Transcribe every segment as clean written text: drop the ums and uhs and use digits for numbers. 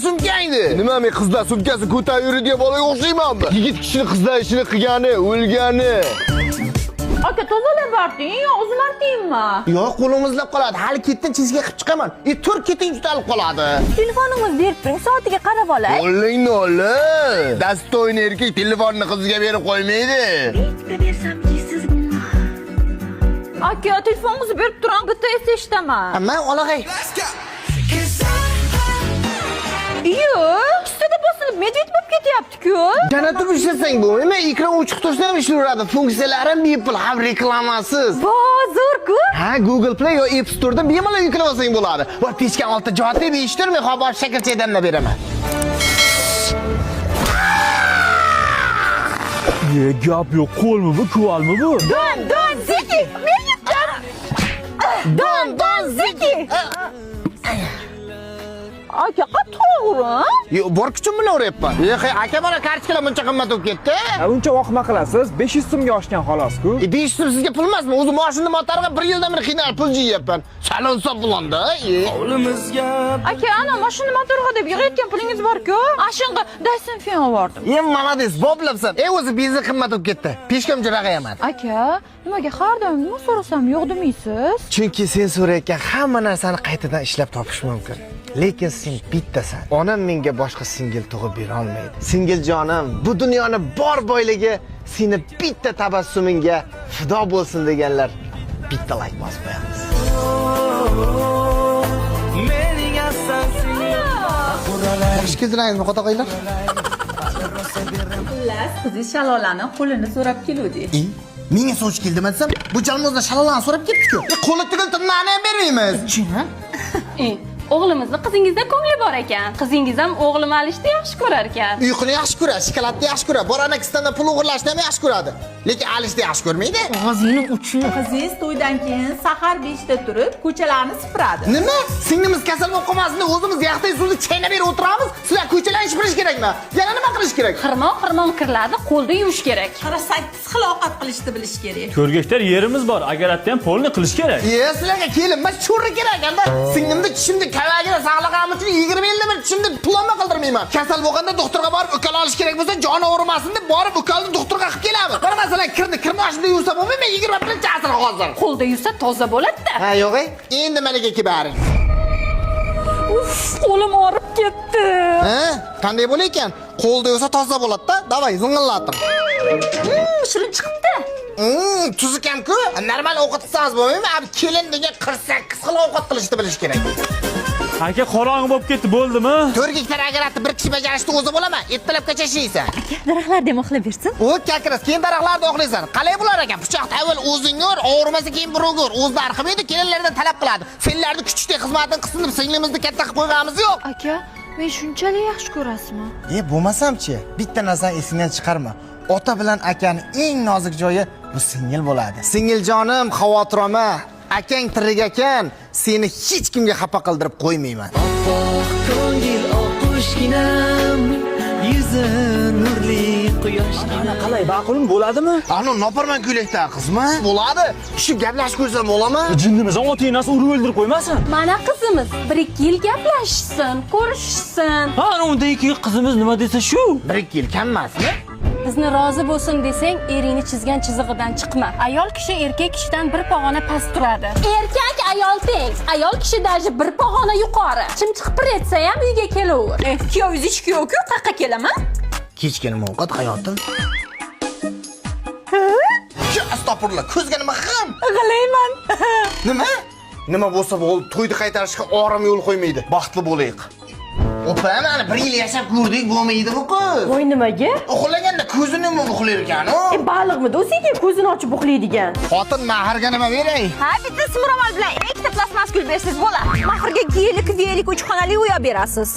sumkangni. Nima men qizlar sumkasi ko'tarib yuradigan bolaga o'xshaymanmi? Yigit kishini qizlar ishini qilgani, o'lgani. Aka tozalab barding, o'zim artaymi? Yo'q, qo'lim muzlab qoladi. Hali ketdan chizga qilib chiqaman. Tur keting tutalib qoladi. Telefoningizni berib turing, soatiga qarab olay. Qo'lingni ola. Dastoyni erkak telefonni qizga berib qo'ymaydi. Aka, telefoningizni berib turing, bitta eshitaman. Men olag'ay. Yo'q, ustada bosilib medved bo'lib ketyapti-ku. Yana turib ishlasang bo'lmaymi? Ekran ochiq tursa ham ishlayveradi. Funksiyalari bepul, ham reklamasiz. Zo'r-ku. Ha, Google Play yo App Store'da bemalol yuklab olsang bo'ladi. Va pechkan olti javob deb eshittirmay, hop bor shakarcha edamdan beraman. Gap yo'q, qo'lmi bu, ko'almi bu? Don Ziki. Men yutdim. Don Ziki. Aka, qattiq uring. Yo, bor kuchim bilan uryapman. Aka mana kartochkalar buncha qimmat bo'lib ketdi. Uncha vaqtma qilasiz, 500 so'mga oshgan xolos-ku. 500 so'm sizga pul emasmi? O'zim mashinani motoriga 1 yildan beri qiynalib pul yeyapman. Salon bo'landa. Aka, ana mashina motoriga deb yig'ayotgan pulingiz bor-ku. Ashunga Dyson fen oldim. Malades, boplabsan. O'zi benzin qimmat bo'lib ketdi. Peshkamcha rag'ayaman. Aka, nimaga har doim nima so'rasam yo'q demaysiz? Chunki sen so'rayotgan hamma narsani qaytadan ishlab topish mumkin. Lekin sen bittasan. Onam menga boshqa singil tug'ib bera olmaydi. Singiljonim, bu dunyoni bor boyligi seni bitta tabassumingga fido bo'lsin deganlar bitta like bosib qo'yamiz. Xush keldingizmi, qotaqaylar? Xullas, qizingiz Shalolani qo'lini so'rab keluvdik. Menga so'ch keldim desam, bu jalmozdan Shalolani so'rab ketdi-ku. Qo'li tugul tirnoqni ham bermaymiz. O'g'limizni qizingizda ko'ngli bor ekan. Qizingiz ham o'g'lim alishni yaxshi ko'rar ekan. Uyquni yaxshi ko'radi, shokoladni yaxshi ko'radi, borana kisdan pul o'g'irlashni ham yaxshi ko'radi. Lekin alishni yaxshi ko'rmaydi. Og'zingni uchun. Qizingiz to'ydan keyin sahar 5 da turib, ko'chalarni sipiradi. Nima? Singlimiz kasal bo'lib qolmasin, o'zimiz yaxtay suvni chaynab berib o'tiramiz. Sizlar ko'chalarni supurish kerakmi? Yana nima qilish kerak? Xirmon kirlarni qo'lda yuvish kerak. Qara 8 xil ovqat qilishni bilish kerak. Ko'rgaklar yerimiz bor, agar atda ham polni qilish kerak. Sizlarga kelinmas cho'ri kerak anda. Singlimni tishimni kavagida saqlagan uchun 20 yilda bir tishimni pulonma qildirmayman. Kasal bo'lganda doktorga borib ukol olish kerak bo'lsa, joni og'rimasin deb borib ukolni doktorga qilib kelamiz. Mana masalan kirni oshida yuvsa bo'lmaymi? 21 asr hozir. Qo'lda yuvsa toza bo'ladi-da. Ha, yo'q-ey. Endi managa kibaring. Qo'lim og'rib ketdi. Ha? Qanday bo'lar ekan? Qo'lda yuvsa toza bo'ladi-da. Davay, zing'illatim. Shirin chiqibdi. Tuzi kam-ku. Normal ovqat qilsangiz bo'lmaymi? Abi kelin degan 48 xil ovqat qilishni bilish kerak. Aka, qorong'i bo'lib ketdi, bo'ldimi? 4 gektar agarati bir kishi bajarishni o'zi bo'laman. Ertalabgacha ishlaysan. Daraxtlarda mo'xlab bersin. O, kakras, keyin daraxtlarda o'qlaysan. Qalay bo'lar ekan? Pichoqni avval o'zing ur, og'rimasa keyin birovga ur. O'zida arximaydi, kelinlardan talab qiladi. Senlarni kuchukdek xizmatini qilsin deb singlimizni katta qilib qo'yganimiz yo'q. Aka, men shunchalik yaxshi ko'rasizmi? Bo'lmasam-chi, bitta narsani esingdan chiqarma. Ota bilan akaning eng nozik joyi bu singil bo'ladi. Singiljonim, xavotir olma. Akang tirik ekan, seni hech kimga xafa qildirib qo'ymayman. Ko'ngil oqishginam, yuzi nurli quyosh. Ana qalay, baqulum bo'ladimi? Ana noparman ko'ylakda qizmi? Bo'ladi. Shu gaplashib ko'rsam bo'ladimi? Jinnimizni otinasi urib o'ldirib qo'ymasin. Mana qizimiz 1-2 yil gaplashishsin, ko'rishsin. Ha, undan keyin qizimiz nima desa shu. 1-2 yil kam emasmi? Bizni rozi bo'lsin desang, eringni chizgan chizig'idan chiqma. Ayol kishi erkak kishidan bir pog'ona past turadi. Erkak ayol teng. Ayol kishi daji bir pog'ona yuqori. Chimchiq pir etsa ham uyga kelaver. Kuyovingiz ichki-ku, qayerga kelaman? Kechga nima ovqat hayotim? Astag'firullah, ko'zga nima ham? G'ilayman. Nima? Nima bo'lsa bo'ldi, to'yni qaytarishga orom yo'l qo'ymaydi. Baxtli bo'laylik. Opa, mana 1 yil yashab ko'rdik, bo'lmaydi bu qiz. Voy nimaga? Uxlaganda ko'zini nima uxlar ekan-u? Baliqmi do'stingiz ko'zini ochib uxlaydigan? Xotin mahrga nima beray? Ha, bitta simromal bilan ikkita plastmas gul bersiz bo'ladi. Mahrga gelik 3 xonali uy olib berasiz.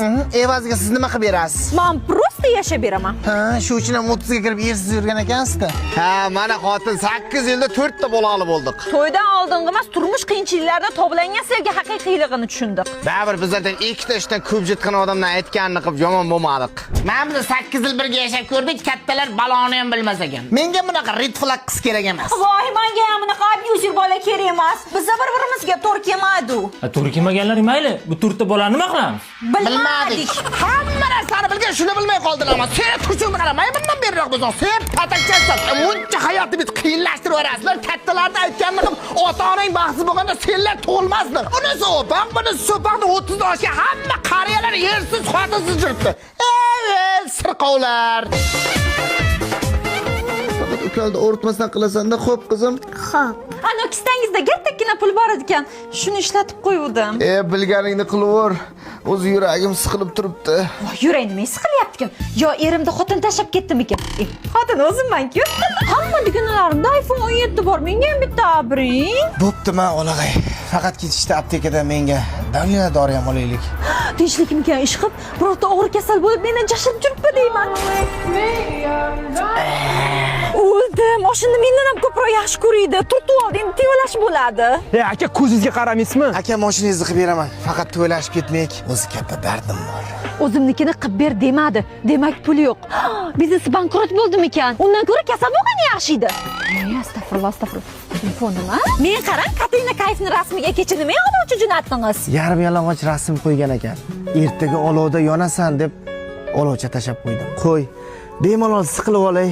Evaziga siz nima qilib berasiz? Men prosta yashab beraman. Ha, shu uchun ham 30 ga kirib yersiz yurgan ekansiz-da. Ha, mana xotin 8 yilda 4 ta bolali bo'ldik. To'ydan oldingi emas, turmush qiyinchiliklarda toblangan sevgi haqiqiyligini tushundik. Baribir bizlardan ikkita ishdan ko'p jetgan odamdan aytganini qilib yomon bo'lmadik. Men bilan 8 yil birga yashab ko'rdik, kattalar baloni ham bilmas ekan. Menga bunaqa red flag qiz kerak emas. Voy, menga ham bunaqa abyuzer bola kerak emas. Biz bir-birimizga to'g'ri kelmadi. To'g'ri kelmaganlaring mayli. Bu to'rtta bolani nima qilamiz? Bilmadik. Hamma narsani bilgan, shuni bilmay qoldilarmi? Sen turishingni qaramay, bundan beriroq bo'lsan. Sen patakchasan. Muncha hayotni bit qiyinlashtirib yuborasizlar. Kattalarda aytganligim, ota-onang baxtsiz bo'lganda senlar tug'ilmasdi. Uni so'paq, buni so'paqni 30 yoshga hamma qariyalar yersiz, xotinsiz yuribdi. Sirqovlar. Faqat ukalni o'rtmasdan qilasan-da, xo'p qizim. Xo'p. Ana kistangizda kattakkina pul bor ekan, shuni ishlatib qo'yuvdim. Bilganingni qilaver. O'z yuragim siqilib turibdi. Yurak nima siqilyapti ekan? Yo erimda xotin tashlab ketdimikan? Xotin o'zimman-ku. Hamma dugonalarimda iPhone 17 bor. Menga ham bitta abring. Bo'ptimi, o'lag'ay. Faqat ketishda aptekada menga davlina dori ham olaylik. Tinchlikmikan ish qilib, birorta og'ir kasal bo'lib mendan jashirib turibdi deyman. O'ldim. Mashina mendan ham ko'proq yaxshi ko'riydi. Turtib oldi, endi tevalash bo'ladi. Aka, ko'zingizga qaramaysizmi? Aka, mashinangizni qilib beraman. Faqat to'ylashib ketmak. O'zi katta dardim bor. O'zimnikini qilib ber demadi. Demak pul yo'q. Biznesi bankrot bo'ldimikan? Undan ko'ra kasal bo'lgani yaxshi edi. Astag'firulloh. Telefon nima? Men qarang, Katrina kayfni rasmiga kechinimay oluvchi jo'natdingiz. Yarim yalang'och rasm qo'ygan ekan. Ertaga olovda yonasan deb olovcha tashab qo'ydim. Qo'y. Bemalol siqilib olay.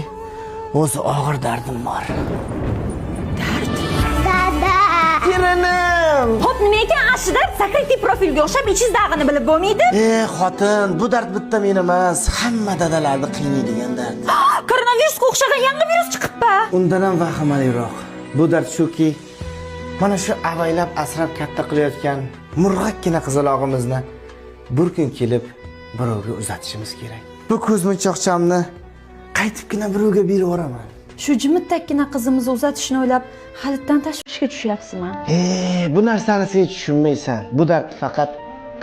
O'zi og'ir dardim bor. Dada. Kirinim. Xo'p, nima ekan ashida sakriy profilga o'xshab ichiz dag'ini bilib bo'lmaydi? Xotin, bu dard bitta men emas, hamma dadalarni qiynaydigan dard. Koronavirusga o'xshagan yangi virus chiqibdi. Undan ham vahimaliroq. Bu dard shuki, mana shu avaylab asrab katta qilayotgan murg'akkina qizalog'imizni bir kun kelib birovga uzatishimiz kerak. Bu ko'zmunchoqchamni qaytibgina birovga berib yuboraman. Shu jimitdakkina qizimizni uzatishni o'ylab, halitdan tashvishga tushyapsizmi? Bu narsani sen tushunmaysan. Bu dard faqat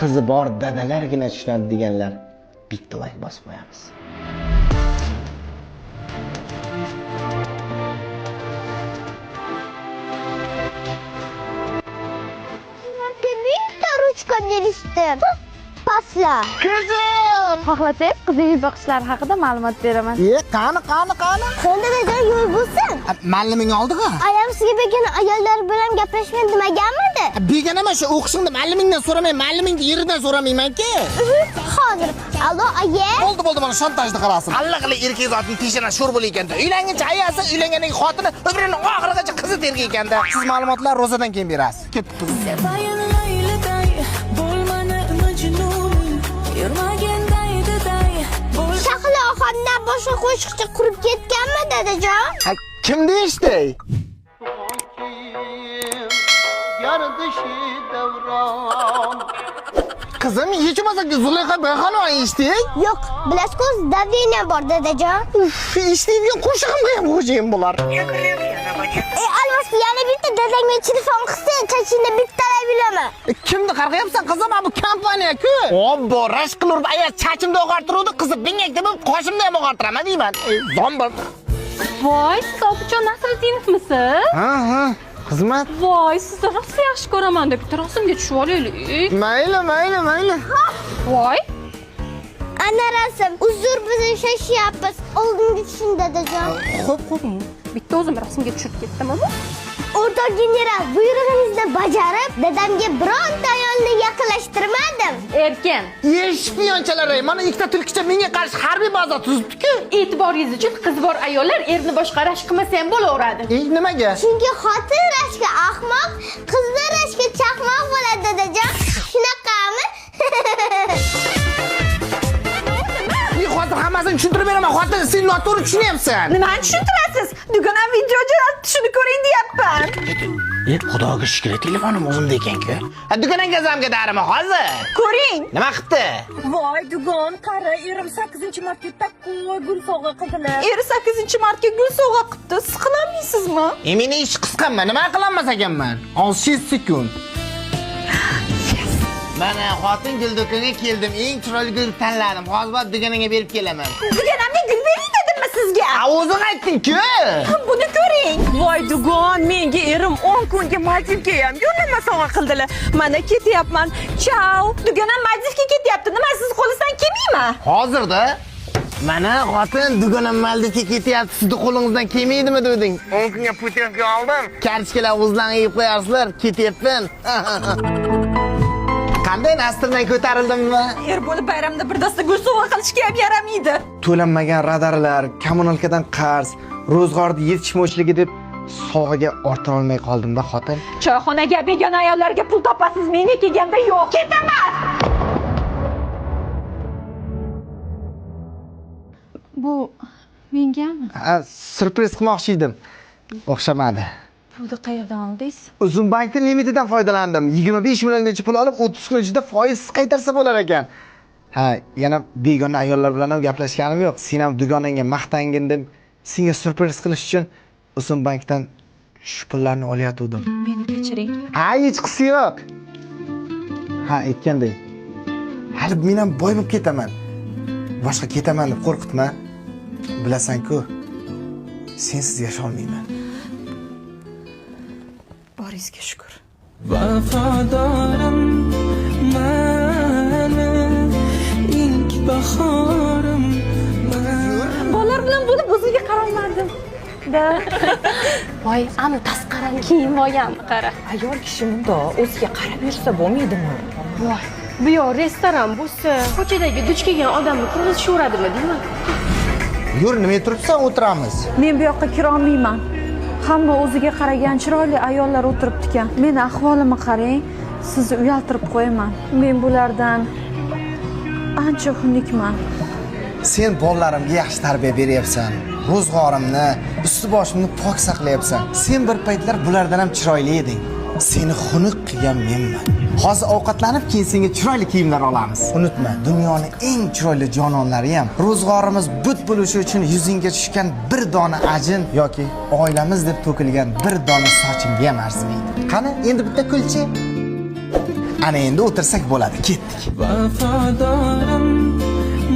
qizi bor dadalargina tushunadi deganlar. Bitta like bosib qo'yamiz. Bitta ruchka berishdim. Pasla. Kızım. Xohlasangiz qizingiz o'qishlari haqida ma'lumot beraman. Qani. Qanday dada yo'l bo'lsin? Malliming oldi-ku. Ayam sizga begona ayollar bilan gaplashmang demaganmidi? Begona emas, shu o'qishingni mallimingdan so'ramay, mallimingni yeridan so'ramayman-ku. Hozir. Allo, aya. Bo'ldi, mana shantajni qarasin. Allaqili erkak zotning peshana sho'r bo'lar ekanda. Uylanguncha ayasi, uylangandan xotini umrining oxirigacha qizi terga ekanda. Siz ma'lumotlar ro'zadan keyin berasiz. Ketdi qizim. Shahloxondan boshqa qo'shiqchi qurib ketganmi dadajon? Kim deyishdi? Qizim, hech bo'lmasa Zulayxa Bayxonova eshitdik? Yo'q, bilasiz, davleniya bor dadajon. Eshitadigan qo'shig'imga ham xo'jayin bo'lar. Almas, yana bitta dadangga telefon qilsa, chachingda bittalab bilaman. Kimni qarg'ayapsan qizim? Bu kompaniya-ku. Obbo, rashk qilib ayol chachimda o'g'artiruvdi, qizi bingakda bo'lib qoshimda ham o'g'artiraman deyman. Zombir. Voy, siz opajon nasldingiz? Ha. Xizmat. Voy, sizni rosa yaxshi ko'raman deb bitta rasmga tushib olaylik. Mayli. Voy. Ana rasm. Uzr, biz shoshyapmiz. Oldinga tushing dadajon. Xo'p. Bitta o'zim rasmga tushib ketdim-mi? O'rtoq general, buyrug'ingizni bajarib, dadamga bironta ayolni yaqinlashtirmadim. Erkin, Shpiyonchalar, mana ikkita tulkicha menga qarshi harbiy baza tuzibdi-ku. e'tiboringiz uchun qiz bor ayollar erini boshqa rashk qilmasa ham bo'laveradi. Nimaga? Chunki xotin rashki ahmoq, qizlar rashki chaqmoq bo'ladi dadajon. Shunaqami? Hozir hammasini tushuntirib beraman. Xotin, sen noto'g'ri tushunyapsan. Nimani tushuntirasiz? Dugonam video jo'natib shuni ko'ring deyapman. Xudoga shukr, telefonim o'zimda ekan-ku. Dugonangga zamga darimi hozir? Ko'ring. Nima qilibdi? Voy dugon, qara, erim 8-martga takkoy gul sovg'a qildilar. Eri 8-martga gul sovg'a qildi. Siqilamaysizmi? Meni ish qisqanmi? Nima qilolmas ekanman? 6 sekund. Mana xotin gul do'koniga keldim. Eng chiroyli gul tanladim. Hozir dugonangga berib kelaman. Dugonamga gul bering dedimmi sizga? O'zing aytding-ku. Buni ko'ring. Voy dugon, menga erim 10 kunga Maldivga ham yo'llanma sovg'a qildilar. Mana ketyapman. Ciao. Dugonam Maldivga ketyapti. Nima siz qo'lisdan kelmaymi? Hozirda Mana xotin dugonam maldika ketyapti, sizni qo'lingizdan kelmaydimi deding. 10 kunga putyovka oldim. Kartochkalar o'zlaring yeb qo'yarsizlar, ketyapman. Qanday nastirdan ko'tarildimmi? Er bo'lib bayramda bir dasta gul sovg'a qilishga ham yaramaydi. To'lanmagan radarlar, kommunalkadan qarz, ro'zg'orda yetishmovchiligi deb sog'iga orta olmay qoldim-da xotin. Choyxonaga begona ayollarga pul topasiz, menga kelganda yo'q. Ketaman. Bu mengami? Surpriz qilmoqchi edim. O'xshamadi. Pulni qayerdan oldingiz? Uzun bankning limitidan foydalandim. 25 milliongacha pul olib, 30 kun ichida foizsiz qaytarsa bo'lar ekan. Ha, yana begona ayollar bilan ham gaplashganim yo'q. Sen ham dugonangga maqtangin deb senga surpriz qilish uchun Uzun bankdan shu pullarni olyotgandim. Meni kechiring. Ha, hech qisi yo'q. Ha, aytgandek. Hali men ham boy bo'lib ketaman. Boshqa ketaman deb qo'rqitma. Bilasan-ku, sensiz yasha olmayman. Boringizga shukr. Vafadorim mani ilk bahorim Bolalar bilan bo'lib o'zimga qarolmadim. voy ani tasqarani kiyim olganmi qara. Ayol kishi bunda o'ziga qarab yursa bo'lmaydimi? voy bu yoq restoran bo'lsa ko'chadagi duch kelgan odamni kirgizishaveradimi deyman. Yur, nima turibsan, o'tiramiz. Men bu yoqqa kira olmayman. Hamma o'ziga qaragan chiroyli ayollar o'tiribdi ekan. Meni ahvolimni qarang, sizni uyaltirib qo'yaman. Men bulardan ancha xunukman. Sen bolalarimga yaxshi tarbiya beryapsan. Ro'zg'orimni, usti-boshimni pok saqlayapsan. Sen bir paytlar bulardan ham chiroyli eding. Seni xunuk qilgan menman. Hozir ovqatlanib, keyin senga chiroyli kiyimlar olamiz. Unutma, dunyoning eng chiroyli jononlari ham ro'zg'orimiz but bo'lishi uchun yuzingga tushgan bir dona ajin yoki oilamiz deb to'kilgan bir dona sochingga ham arzimaydi. Qani, endi bitta kulchi. Ana endi o'tirsak bo'ladi, ketdik. Vafadorim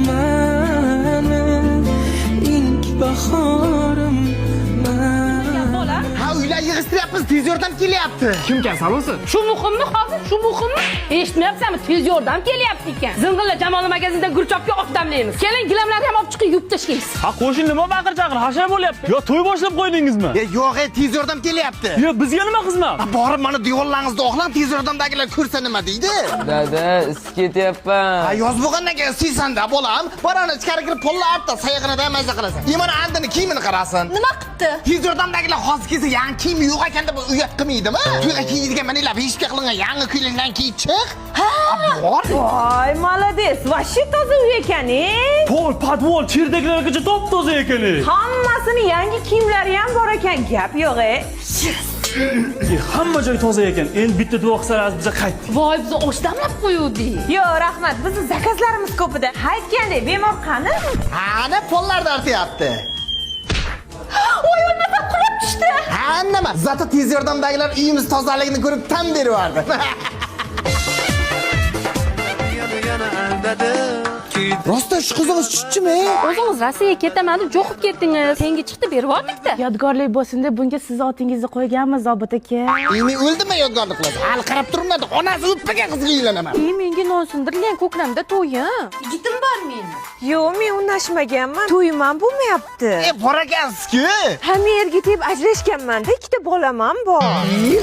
mani ilk bahorim Ha, uylar yig'ishtiryapmiz, tez yordam kelyapti. Kim kasal o'zi? Shu muhimmi hozir? Shu muhimmi? Eshitmayapsanmi? Tez yordam kelyapti ekan. Zing'illa Jamol magazindan gurchopga oq damlaymiz. Keling, gilamlarni ham olib chiqib yuvib tashlaymiz. Ha, qo'shni nima baqir-chaqir hashar bo'lyapti? Yo, to'y boshlab qo'ydingizmi? Yo'q, tez yordam kelyapti. Yo, bizga nima xizmat? Borib mana devorlaringizni oqlang, tez yordamdagilar ko'rsa nima deydi? Dada, is ketyapman. Ha, yoz bo'lgandan keyin siysan-da, bolam. Borani ichkari kirib pollarni sayig'inida maza qilasan. Mana andini kiyimini qarasin. Nima qildi? Tez yordamdagilar hozir kelsa yangi kiyim yo'q ekan deb uyat qilmaydimi? To'yga kiyadigan manilar beshikka qilingan yangi kiyimdan kiyib chiq. Ha, bor. Voy, молодец. Voshshi toza uy ekan-ey. Pol, padvol, cherdaklargacha top-toza ekan. Hammasini yangi kiyimlari ham bor ekan. Gap yo'q-ey. Hamma joy toza ekan. Endi bitta duo qilsangiz biza qaytdik. Voy, biz osh damlab qo'yuvdik. Yo'q, rahmat. Bizning zakazlarimiz ko'p edi. Aytgandek, bemor qani? Ana pollarni artyapti. Voy, nima qilib tushdi? Ha, nima? Zato tez yordamdagilar uyimiz tozaligini ko'rib tan beryapti. Rostdan shu qizingiz tushchimi? O'zingiz Rossiyaga ketaman deb jo'qib ketdingiz. Senga chiqdi berib yubordik-da. Yodgorlik bo'lsin deb bunga siz otingizni qo'yganmiz, Zobit aka. Endi o'ldimi yodgorlik qilasiz? Hali qarab turmadi. Onasi o'tmagan qizga uylanaman. Menga non sindirilgan ko'klamda to'yim. Yigitim bor meni. Yo'q, men unashmaganman. To'yim ham bo'lmayapti. Bor ekansiz-ku. Ha, men erga tegib ajrashganman-da, ikkita bolam ham bor.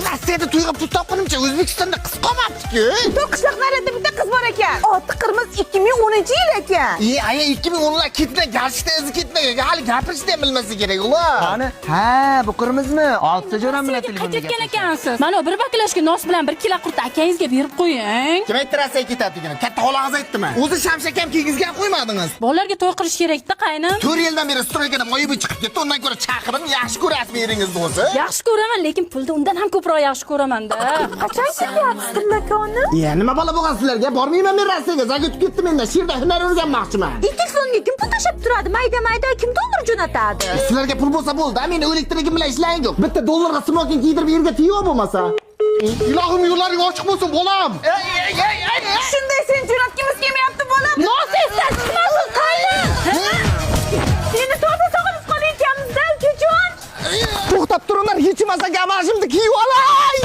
Rossiyada to'yga pul topganimcha O'zbekistonda qiz qolmabdi-ku. To'qishloqlarida bitta qiz bor ekan. Oti qirmiz 2010-yil ekan. Aya 2010lar ketdi, gashda izi ketmagan. Hali gapirishni ham bilmasa kerak ular. Qani? Ha, bu qirmizmi? Oltita jo'ram bilan telefonda Qaytayotgan ekansiz. Mana bir baklashka nos bilan bir kilo qurt akangizga berib qo'ying. Kim aytdi Rossiyaga ketadigan? Katta xolangiz aytdimi? O'zi shamshakam kiyingizga ham qo'ymadingiz. Bolalarga to'y qilish kerak-da, qaynim. 4 yildan beri stroykadan moyib chiqib ketdi. Undan ko'ra chaqirim, yaxshi ko'rasiz eringizni o'zi. Yaxshi ko'raman, lekin pulni undan ham ko'proq yaxshi ko'raman-da. Qachon kelyapsiz, tillakoni? Nima bola bo'lgansizlarga? Bormayman men Rossiyaga. Zaga o'tib ketdim menda. Sherda hunar o'rganmoqchiman. Telefonga kim pul tashab turadi? Mayda kim dollar jo'natadi? Sizlarga pul bo'lsa bo'ldi. Men elektrikim bilan ishlaying yo'q. Bitta dollarga smoking kiydirib yerga tiyo bo'lmasa. Ilohim yo'llaring ochiq bo'lsin, bolam. Shunday sen jo'natgimiz kelmayapti, bolam. Nosesdan chiqmasin, qaynim. Seni toza sog'inib qolayotganmiz-da, ukajon. To'xtab turinglar, hech nimasiga amalashimni kiyib olay.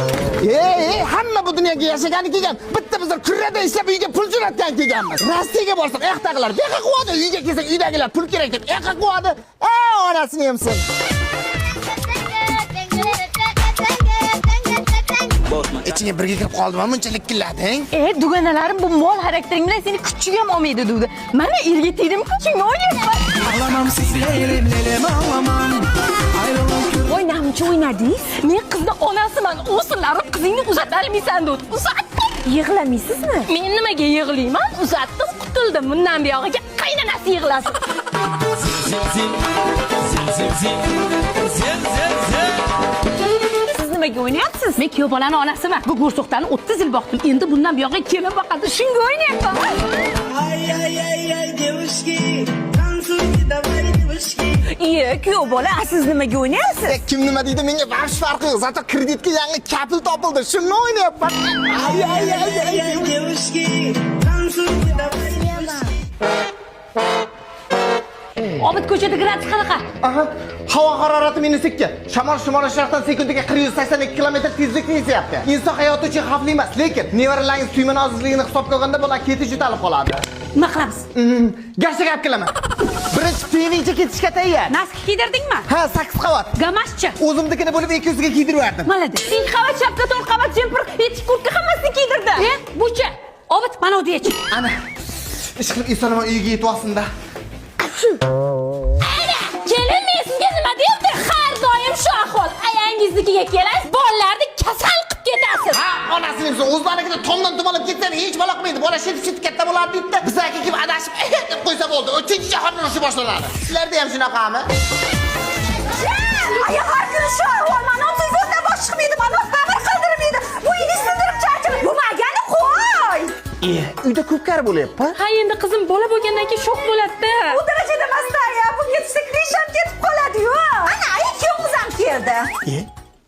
Hamma bu dunyoga yashagani kelgan. Bitta bizlar kurrada ishlab uyga pul jo'natgan kelganmiz. Rossiyaga borsak, yoqdagilar beqa quvadi, uyga kelsak uydagilar pul kerak deb yoqa quvadi. Onasini yemsin. İçine birga kirib qoldim, bunchalik killading. Duganalarim bu mol xaraktering bilan seni kuchuk ham olmaydi dedi. Mana erga tegdim kuchingni o'ynayapman. Ağlamam sizlerim nenem ağlamam. Ayrılık O'ynamchi o'ynadingiz? Men qizni onasiman. O'sinlari qizingni uzatolmaysan dedi. Uzatdim. Yig'lamaysizmi? Men nimaga yig'layman? Uzatdim, qutuldim. Bundan buyog'iga qaynonasi yig'lasin. Siz nimaga o'ynayapsiz? Men kuyov bolani onasiman. Bu go'rsoqlarni 30 yil boqdim. Endi bundan buyog'iga kelin boqadi. Shunga o'ynayapman. ay девушки, танцуйте давай девушки. Kuyov bola, siz nimaga o'ynayapsiz? Kim nima deydi menga bash farqi yo'q. Zato kreditga yangi kapil topildi. Shuni o'ynayapman. Ay девушки, танцуйте давай девушки. Obid ko'chada gradus qanaqa? Aha, havo harorati -2. Shamol shimoliy sharqdan sekundiga 482 km tezlikni esyapti. Inson hayoti uchun xavfli emas, lekin nevaralaringiz suyma nozizligini hisobga olganda bular ketish yutalib qoladi. Nima qilamiz? Gashga gap qilaman. Birinchi tuyningcha ketishga tayyor. Nask kiydirdingmi? Ha, 8 qavat. Gamashchi. O'zimnikini bo'lib 200 ga kiydirib yubordim. Malada. 2 qavat chapka, 4 qavat jemper, etik kurtka hammasini kiydirdi. Bucha. Obid, mana o'diychi. Ana. Ish qilib insonman uyiga yetyapsin-da. Kelin menga nima deyapti? Har doim shu ahvol. Ayangiznikiga kelasiz, bolalarni kasal qilib ketasiz. Ha, onasini deb o'zlaringizga tomdan tumalib ketsan hech bola qilmaydi. Bola shit katta bo'ladi deydi. Bizlarga kelib adashib deb qo'ysa bo'ldi. 3-jahon urushi boshlanadi. Sizlarda ham shunaqami? Aya har kuni shu ahvol. Mana o'zingizdan bosh chiqmaydi, mana sabr qildirmaydi. Bu idish sindirib charchab, bo'lmagani qo'y. Uyda ko'p kar bo'lyapti. Ha, endi qizim bola bo'lgandan keyin shok bo'ladi-da. Bu darajada emas-da, ya. Bu ketishda krisham ketib qoladi-yu. Ana, ikkovimiz ham keldi.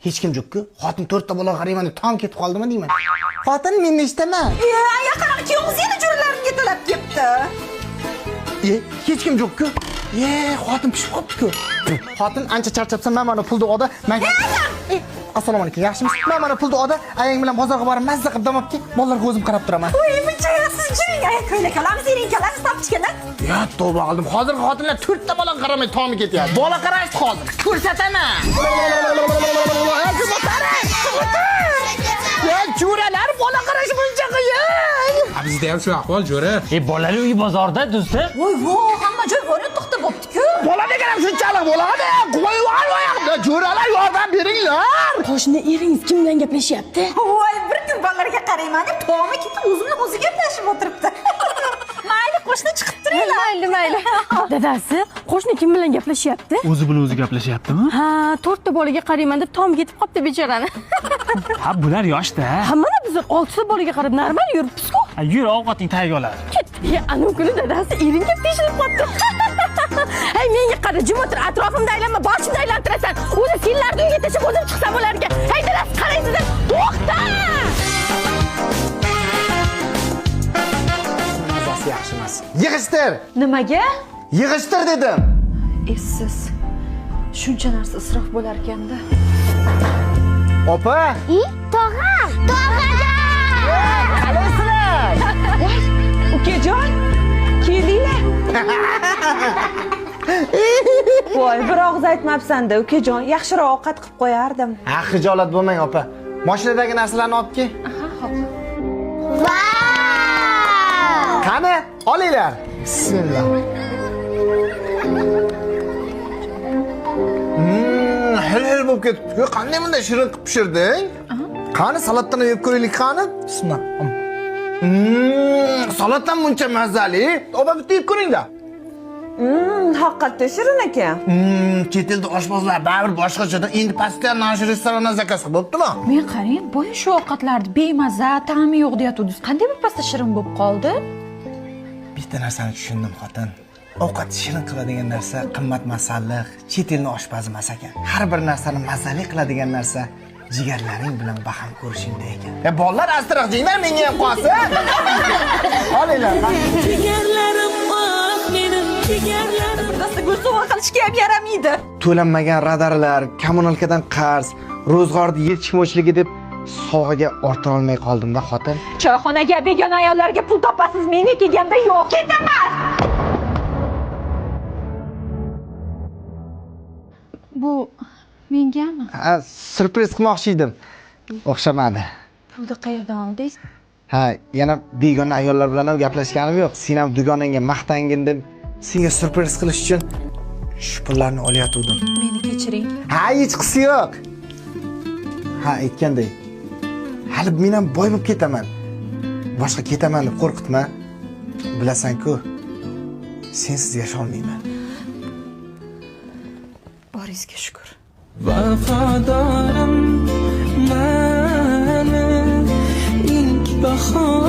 Hech kim yo'q-ku. Xotin 4 ta bola qarayman deb tom ketib qoldimi deyman. Xotin men nechtaman? Aya qanaqa ikkovimiz yana jo'ralarimga talab ketdi. Hech kim yo'q-ku. Xotin pishib qopti-ku. Xotin ancha charchabsa, men mana pulni oldi. Menga Assalomu alaykum, yaxshimisiz? Men mana pulni oldi, ayang bilan bozorga borib mazza qilib dam olibki, bolalarga o'zim qarab turaman. Voy, buncha siz jiring aya ko'ylak olamiz, erinkalarni topishganlar. Ya, tavba qildim. Hozirgi xotinlar 4 ta bola qaramay tomi ketyapti. Bola qarashdi hozir. Ko'rsataman. Ya, jo'ralar bola qarash buncha qiyin. Bizda ham shu ahvol jo'ra. Bolali uy bozorda do'sti. Voy, hamma joy bo'ri to'xtab bo'pti-ku. Bola degan ham shunchalik bo'ladi. Qo'yib oyoqda jo'ralar yordam beringlar. Qo'shni eringiz kim bilan gaplashyapti? Voy, bir kun bolalarga qarayman deb tomi ketib o'zimni o'zi gaplashib o'tiribdi. Mayli, qo'shni chiqib turinglar. Mayli. Dadasi, qo'shni kim bilan gaplashyapti? O'zi bilan o'zi gaplashyaptimi? Ha, 4 ta bolaga qarayman deb tom ketib qopti bechorani. Ha, bular yoshda. Ha, mana biz 6 ta bolaga qarab normal yuribsiz-ku. Yur, ovqating tayyorlar. Ya, anu kuni dadasi eringa pishirib qopti. Hey, menga qara, jim o'tir, atrofimda aylanma, boshimda aylantirasan. O'zi senlarni uyga tashlab o'zim chiqsam ularga. Hey, dadasi qaraysiz. To'xta! Mazasi yaxshi emas. Yig'ishtir. Nimaga? Yig'ishtir dedim. Siz shuncha narsa isrof bo'lar ekanda. Opa. Tog'a! Qalasizlar? Ukajon, keldinglar. Voy, bir og'iz aytmabsan-da, ukajon, yaxshiroq ovqat qilib qo'yardim. Ha, xijolat bo'lmang, opa. Mashinadagi narsalarni olib kel. Vau! Qani, olinglar. Bismillah. Hil bo'lib ketibdi. Qanday bunday shirin qilib pishirding? Qani, salatdan yeb ko'raylik, qani? Bismillah. Salatdan buncha mazali. Opa, bitta yeb ko'ringlar. Haqiqatda shirin ekan. Chet elda oshpazlar baribir boshqachadan endi pastda nash restorandan zakaz qilib bo'ptimi? Men qarang, boya shu ovqatlarni bemaza, ta'mi yo'q deyatuvdingiz. Qanday bir pasta shirin bo'lib qoldi? Bitta narsani tushundim, xotin. Ovqat shirin qiladigan narsa qimmat masalliq, chet elning oshpazi emas ekan. Har bir narsani mazali qiladigan narsa jigarlaring bilan baham ko'rishingda ekan. Bolalar astiraq jinglar, menga ham qolsin. Olinglar. Jigarlarim bor mening jigarlarim. Dadasi go'sova qilishga ham yaramaydi. To'lanmagan radarlar, kommunalkadan qarz, ro'zg'orni yetishmovchiligi deb sog'iga orta olmay qoldim-da xotin. Choyxonaga begona ayollarga pul topasiz, meni kelganda yo'q. Ketaman. Bu mengami? Ha, surpriz qilmoqchi edim. O'xshamadi. Pulni qayerdan oldingiz? Ha, yana begona ayollar bilan ham gaplashganim yo'q. Sen ham dugonangga maqtangin deb senga surpriz qilish uchun shu pullarni olayotgandim. Meni kechiring. Ha, hech qisi yo'q. Ha, aytgandek. Hali men ham boy bo'lib ketaman. Boshqa ketaman deb qo'rqitma. Bilasan-ku, sensiz yasha olmayman. Boringizga shukr. Vafadorim mani ilk bahor